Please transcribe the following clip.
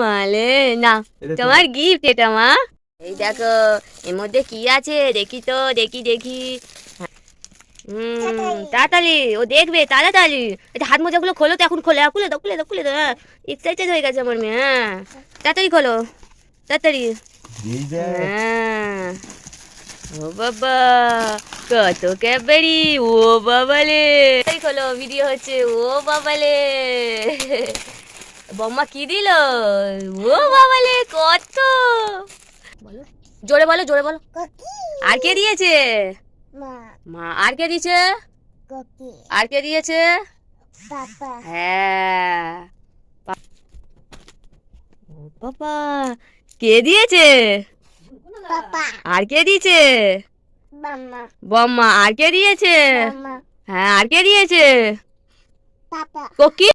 মালে না, তোমার গিফট এটা মা। এই দেখো এর মধ্যে কি আছে, দেখি তো, দেখি দেখি। তাড়াতাড়ি ও দেখবে, তাড়াতাড়ি এটা হাত মোজাগুলো খোলো তো, এখন খোলে, খুলে দাও, খুলে দাও, খুলে দাও। এক্সাইটেড হয়ে গেছে আমার মেয়ে। হ্যাঁ তাড়াতাড়ি খোলো, তাড়াতাড়ি। হ্যাঁ ও বাবা, কত ক্যাডবেরি, ও বাবালে। এই খোলো, ভিডিও হচ্ছে, ও বাবালে। বম্মা কি দিল, ও বাবালে কত। বলো জোরে, বলো জোরে, বলো। আর কে দিয়েছে? মা। আর কে দিয়েছে? আর কে দিয়েছে? হ্যাঁ ও বাবা, কে দিয়েছে? আর কে দিয়েছে? বম্মা। আর কে দিয়েছে? হ্যাঁ আর কে দিয়েছে? কোকি।